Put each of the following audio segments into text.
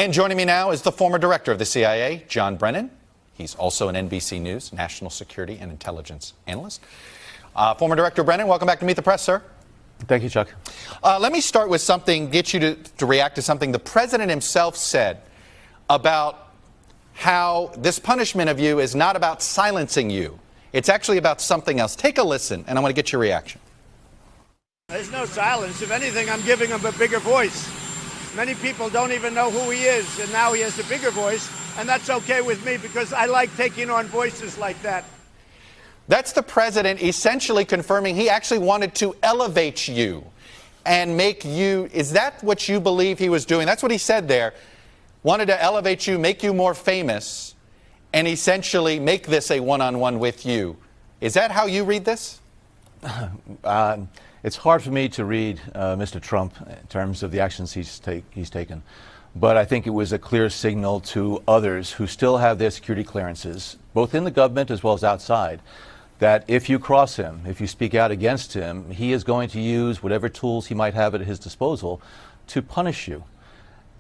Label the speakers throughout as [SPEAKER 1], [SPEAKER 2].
[SPEAKER 1] And joining me now is the former director of the CIA, John Brennan. He's also an NBC News national security and intelligence analyst. Former Director Brennan, welcome back to Meet the Press, sir.
[SPEAKER 2] Thank you, Chuck.
[SPEAKER 1] Let me start with something, get you to react to something the president himself said about how this punishment of you is not about silencing you. It's actually about something else. Take a listen, and I want to get your reaction.
[SPEAKER 3] There's no silence. If anything, I'm giving him a bigger voice. Many people don't even know who he is, and now he has a bigger voice, and that's okay with me because I like taking on voices like that.
[SPEAKER 1] That's the president essentially confirming he actually wanted to elevate you and make you, is that what you believe he was doing? That's what he said there. Wanted to elevate you, make you more famous, and essentially make this a one-on-one with you. Is that how you read this?
[SPEAKER 2] It's hard for me to read Mr. Trump in terms of the actions he's taken. But I think it was a clear signal to others who still have their security clearances, both in the government as well as outside, that if you cross him, if you speak out against him, he is going to use whatever tools he might have at his disposal to punish you.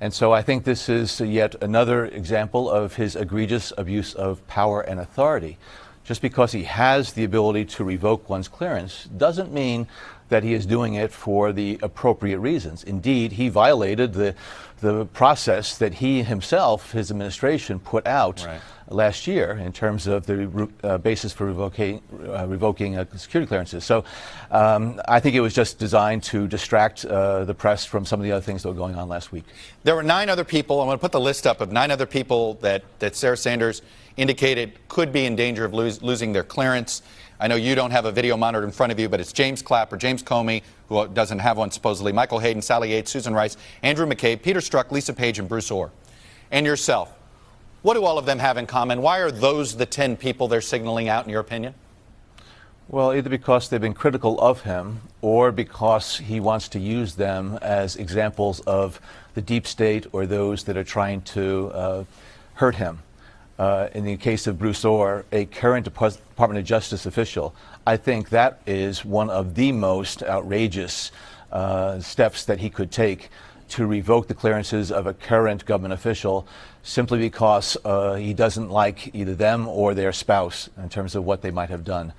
[SPEAKER 2] And so I think this is yet another example of his egregious abuse of power and authority. Just because he has the ability to revoke one's clearance doesn't mean that he is doing it for the appropriate reasons. Indeed, he violated the process that he himself, his administration, put out last year in terms of the basis for revoking security clearances. So I think it was just designed to distract the press from some of the other things that were going on last week.
[SPEAKER 1] There were 9 other people. I'm going to put the list up of 9 other people that Sarah Sanders indicated could be in danger of losing their clearance. I know you don't have a video monitor in front of you, but it's James Clapper, James Comey, who doesn't have one supposedly, Michael Hayden, Sally Yates, Susan Rice, Andrew McCabe, Peter Strzok, Lisa Page, and Bruce Orr. And yourself. What do all of them have in common? Why are those the 10 people they're signaling out, in your opinion?
[SPEAKER 2] Well, either because they've been critical of him or because he wants to use them as examples of the deep state or those that are trying to hurt him. In the case of Bruce Orr, a current Department of Justice official, I think that is one of the most outrageous steps that he could take, to revoke the clearances of a current government official simply because he doesn't like either them or their spouse in terms of what they might have done.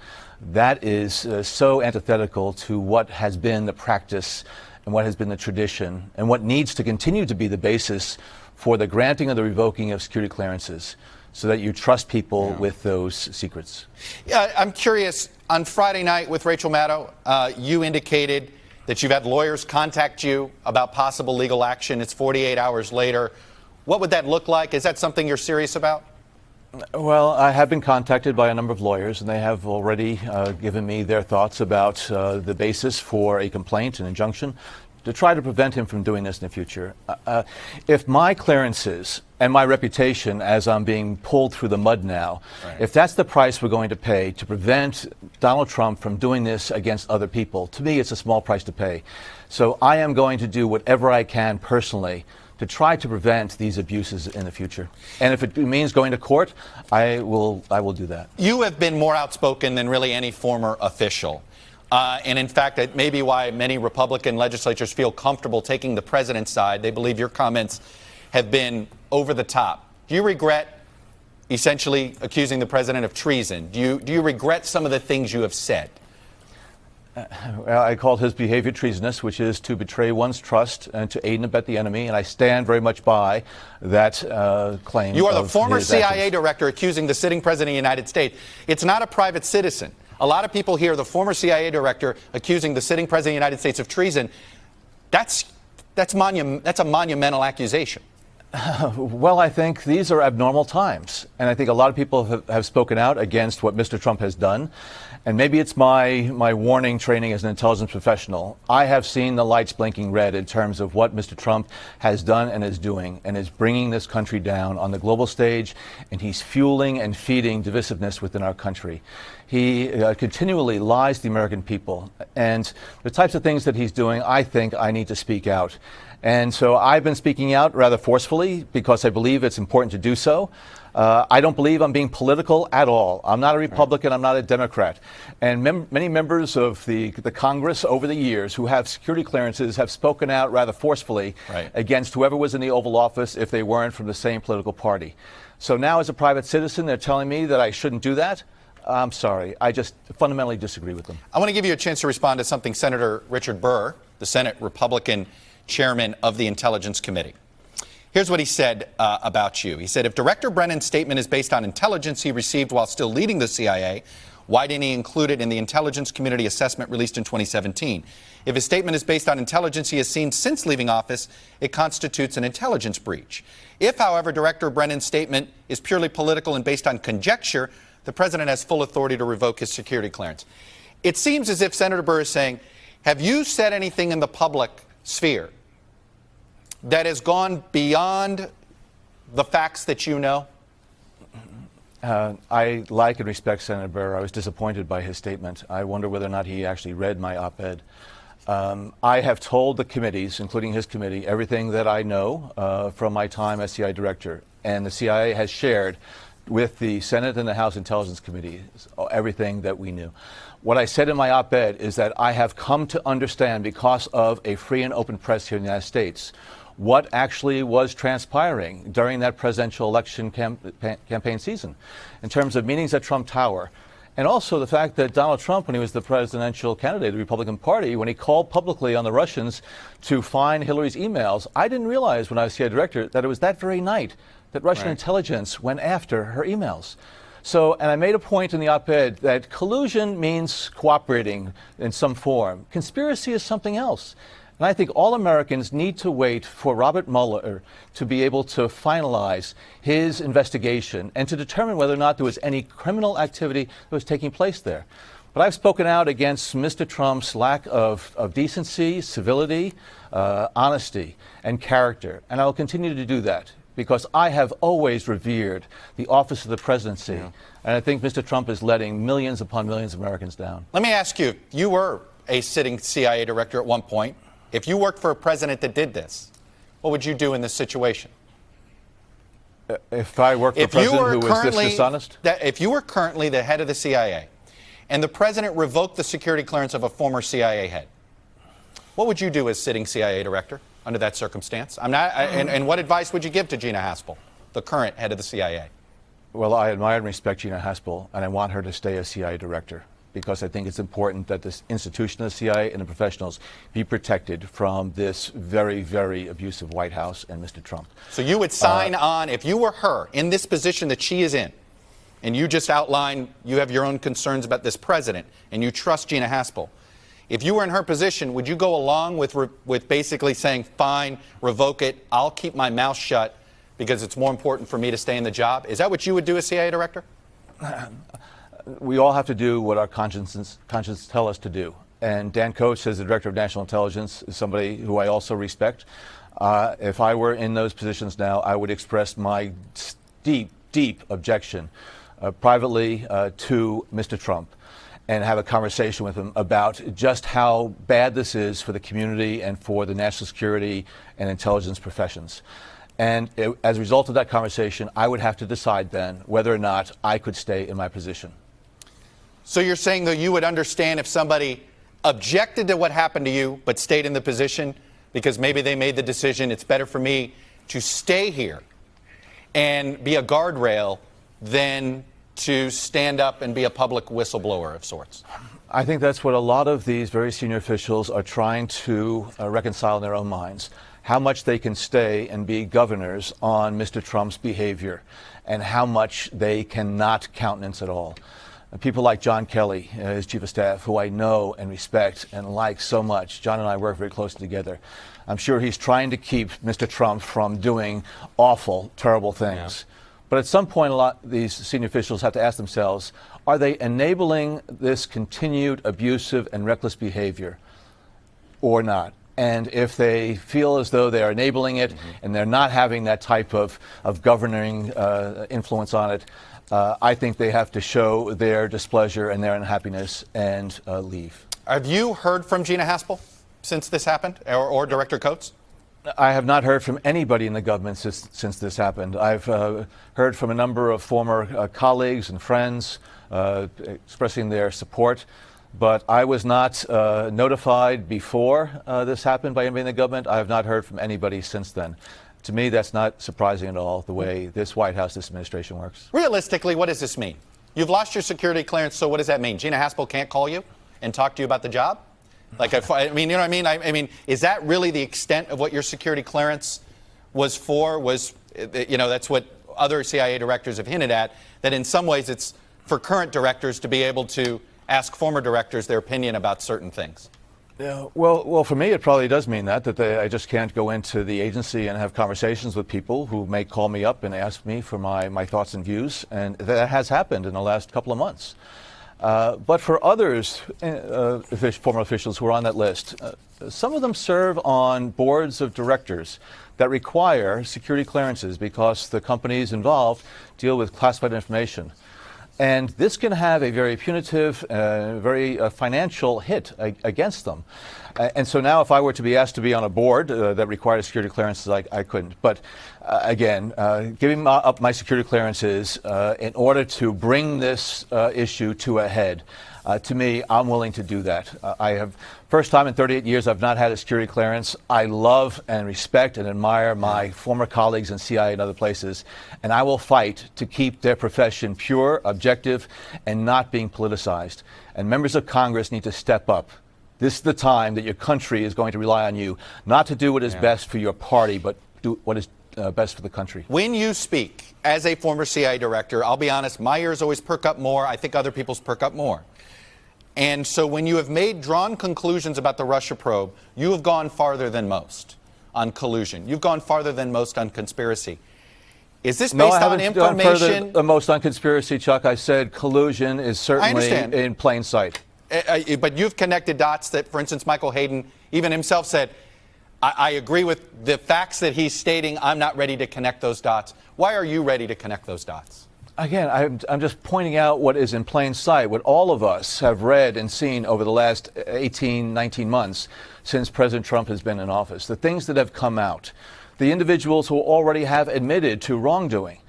[SPEAKER 2] That is so antithetical to what has been the practice and what has been the tradition and what needs to continue to be the basis for the granting or the revoking of security clearances, so that you trust people with those secrets.
[SPEAKER 1] Yeah, I'm curious, on Friday night with Rachel Maddow, you indicated that you've had lawyers contact you about possible legal action. It's 48 hours later. What would that look like? Is that something you're serious about?
[SPEAKER 2] Well, I have been contacted by a number of lawyers, and they have already given me their thoughts about the basis for a complaint, an injunction, to try to prevent him from doing this in the future. If my clearances and my reputation as I'm being pulled through the mud now, if that's the price we're going to pay to prevent Donald Trump from doing this against other people, to me it's a small price to pay. So I am going to do whatever I can personally to try to prevent these abuses in the future. And if it means going to court, I will do that. You
[SPEAKER 1] have been more outspoken than really any former official. And in fact, it may be why many Republican legislatures feel comfortable taking the president's side. They believe your comments have been over the top. Do you regret essentially accusing the president of treason? Do you regret some of the things you have said?
[SPEAKER 2] Well, I called his behavior treasonous, which is to betray one's trust and to aid and abet the enemy, and I stand very much by that claim.
[SPEAKER 1] You are the former CIA director accusing the sitting president of the United States. It's not a private citizen. A lot of people hear the former CIA director accusing the sitting president of the United States of treason. That's a monumental accusation.
[SPEAKER 2] Well, I think these are abnormal times, and I think a lot of people have spoken out against what Mr. Trump has done. And maybe it's my warning training as an intelligence professional. I have seen the lights blinking red in terms of what Mr. Trump has done and is doing, and is bringing this country down on the global stage, and he's fueling and feeding divisiveness within our country. He continually lies to the American people, and the types of things that he's doing, I think I need to speak out. And so I've been speaking out rather forcefully because I believe it's important to do so. I don't believe I'm being political at all. I'm not a Republican. I'm not a Democrat. And many members of the Congress over the years who have security clearances have spoken out rather forcefully against whoever was in the Oval Office if they weren't from the same political party. So now as a private citizen, they're telling me that I shouldn't do that. I'm sorry. I just fundamentally disagree with them.
[SPEAKER 1] I want to give you a chance to respond to something Senator Richard Burr, the Senate Republican chairman of the Intelligence Committee. Here's what he said about you. He said, if Director Brennan's statement is based on intelligence he received while still leading the CIA, why didn't he include it in the intelligence community assessment released in 2017? If his statement is based on intelligence he has seen since leaving office, it constitutes an intelligence breach. If, however, Director Brennan's statement is purely political and based on conjecture, the president has full authority to revoke his security clearance. It seems as if Senator Burr is saying, have you said anything in the public sphere that has gone beyond the facts that you know?
[SPEAKER 2] I like and respect Senator Burr. I was disappointed by his statement. I wonder whether or not he actually read my op-ed. I have told the committees, including his committee, everything that I know from my time as CIA Director. And the CIA has shared with the Senate and the House Intelligence Committee everything that we knew. What I said in my op-ed is that I have come to understand, because of a free and open press here in the United States, what actually was transpiring during that presidential election campaign season in terms of meetings at Trump Tower. And also the fact that Donald Trump, when he was the presidential candidate of the Republican Party, when he called publicly on the Russians to find Hillary's emails, I didn't realize when I was CIA Director that it was that very night that Russian intelligence went after her emails. So, and I made a point in the op-ed that collusion means cooperating in some form. Conspiracy is something else. And I think all Americans need to wait for Robert Mueller to be able to finalize his investigation and to determine whether or not there was any criminal activity that was taking place there. But I've spoken out against Mr. Trump's lack of decency, civility, honesty, and character. And I will continue to do that, because I have always revered the office of the presidency. And I think Mr. Trump is letting millions upon millions of Americans down.
[SPEAKER 1] Let me ask you, you were a sitting CIA director at one point. If you worked for a president that did this, what would you do in this situation?
[SPEAKER 2] If I worked for a president who was this dishonest?
[SPEAKER 1] If you were currently the head of the CIA and the president revoked the security clearance of a former CIA head, what would you do as sitting CIA director under that circumstance? And what advice would you give to Gina Haspel, the current head of the CIA?
[SPEAKER 2] Well, I admire and respect Gina Haspel, and I want her to stay a CIA director, because I think it's important that this institution of the CIA and the professionals be protected from this very, very abusive White House and Mr. Trump.
[SPEAKER 1] So you would sign on, if you were her, in this position that she is in, and you just outlined you have your own concerns about this president, and you trust Gina Haspel. If you were in her position, would you go along with basically saying, fine, revoke it, I'll keep my mouth shut because it's more important for me to stay in the job? Is that what you would do as CIA director?
[SPEAKER 2] We all have to do what our conscience tell us to do. And Dan Coats, as the Director of National Intelligence, is somebody who I also respect. If I were in those positions now, I would express my deep, deep objection privately to Mr. Trump and have a conversation with him about just how bad this is for the community and for the national security and intelligence professions. And as a result of that conversation, I would have to decide then whether or not I could stay in my position.
[SPEAKER 1] So you're saying that you would understand if somebody objected to what happened to you but stayed in the position because maybe they made the decision it's better for me to stay here and be a guardrail than to stand up and be a public whistleblower of sorts?
[SPEAKER 2] I think that's what a lot of these very senior officials are trying to reconcile in their own minds. How much they can stay and be governors on Mr. Trump's behavior and how much they cannot countenance at all. People like John Kelly, his chief of staff, who I know and respect and like so much. John and I work very closely together. I'm sure he's trying to keep Mr. Trump from doing awful, terrible things. Yeah. But at some point, a lot of these senior officials have to ask themselves, are they enabling this continued abusive and reckless behavior or not? And if they feel as though they are enabling it and they're not having that type of governing influence on it, I think they have to show their displeasure and their unhappiness and leave.
[SPEAKER 1] Have you heard from Gina Haspel since this happened, or Director Coats?
[SPEAKER 2] I have not heard from anybody in the government since this happened. I've heard from a number of former colleagues and friends expressing their support, but I was not notified before this happened by anybody in the government. I have not heard from anybody since then. To me, that's not surprising at all, the way this White House, this administration works.
[SPEAKER 1] Realistically, what does this mean? You've lost your security clearance, so what does that mean? Gina Haspel can't call you and talk to you about the job? Like, I mean, you know what I mean? I mean, is that really the extent of what your security clearance was for? Was, you know, that's what other CIA directors have hinted at, that in some ways it's for current directors to be able to ask former directors their opinion about certain things.
[SPEAKER 2] Yeah, well, for me, it probably does mean that I just can't go into the agency and have conversations with people who may call me up and ask me for my thoughts and views, and that has happened in the last couple of months. But for others, former officials who are on that list, some of them serve on boards of directors that require security clearances because the companies involved deal with classified information. And this can have a very punitive, very financial hit against them. And so now if I were to be asked to be on a board that required security clearances, I couldn't. But again, giving up my security clearances in order to bring this issue to a head, to me, I'm willing to do that. I have, first time in 38 years, I've not had a security clearance. I love and respect and admire my former colleagues in CIA and other places, and I will fight to keep their profession pure, objective, and not being politicized. And members of Congress need to step up. This is the time that your country is going to rely on you, not to do what is best for your party, but do what is best for the country.
[SPEAKER 1] When you speak as a former CIA director, I'll be honest, my ears always perk up more. I think other people's perk up more. And so when you have drawn conclusions about the Russia probe, you have gone farther than most on collusion. You've gone farther than most on conspiracy. Is this based on information?
[SPEAKER 2] No, I haven't gone further than most on conspiracy, Chuck. I said collusion is certainly in plain sight.
[SPEAKER 1] But you've connected dots that, for instance, Michael Hayden, even himself said, I agree with the facts that he's stating. I'm not ready to connect those dots. Why are you ready to connect those dots?
[SPEAKER 2] Again, I'm just pointing out what is in plain sight, what all of us have read and seen over the last 18, 19 months since President Trump has been in office, the things that have come out, the individuals who already have admitted to wrongdoing.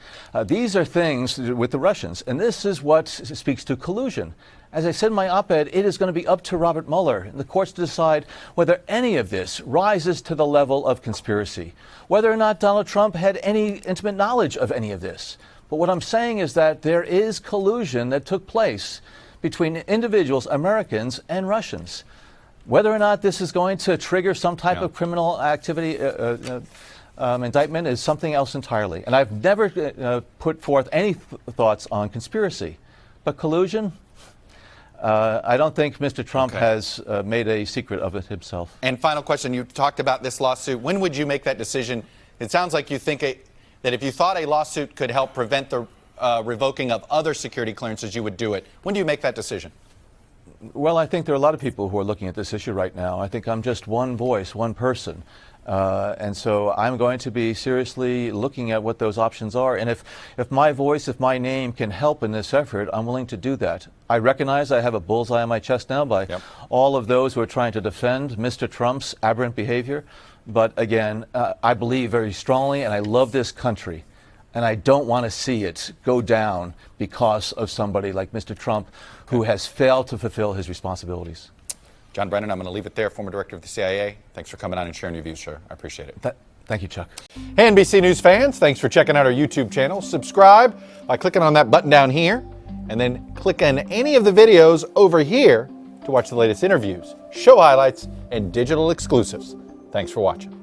[SPEAKER 2] These are things with the Russians, and this is what speaks to collusion. As I said in my op-ed, it is going to be up to Robert Mueller and the courts to decide whether any of this rises to the level of conspiracy, whether or not Donald Trump had any intimate knowledge of any of this. But what I'm saying is that there is collusion that took place between individuals, Americans and Russians. Whether or not this is going to trigger some type of criminal activity indictment is something else entirely. And I've never put forth any thoughts on conspiracy. But collusion, I don't think Mr. Trump has made a secret of it himself.
[SPEAKER 1] And final question, you talked about this lawsuit. When would you make that decision? It sounds like you think that if you thought a lawsuit could help prevent the revoking of other security clearances, you would do it. When do you make that decision?
[SPEAKER 2] Well, I think there are a lot of people who are looking at this issue right now. I think I'm just one voice, one person. And so I'm going to be seriously looking at what those options are. And if my voice, if my name can help in this effort, I'm willing to do that. I recognize I have a bullseye on my chest now by all of those who are trying to defend Mr. Trump's aberrant behavior. But again, I believe very strongly, and I love this country, and I don't want to see it go down because of somebody like Mr. Trump who has failed to fulfill his responsibilities.
[SPEAKER 1] John Brennan, I'm going to leave it there, former director of the CIA. Thanks for coming on and sharing your views, sir. I appreciate it.
[SPEAKER 2] Thank you, Chuck.
[SPEAKER 1] Hey, NBC News fans, thanks for checking out our YouTube channel. Subscribe by clicking on that button down here, and then click on any of the videos over here to watch the latest interviews, show highlights, and digital exclusives. Thanks for watching.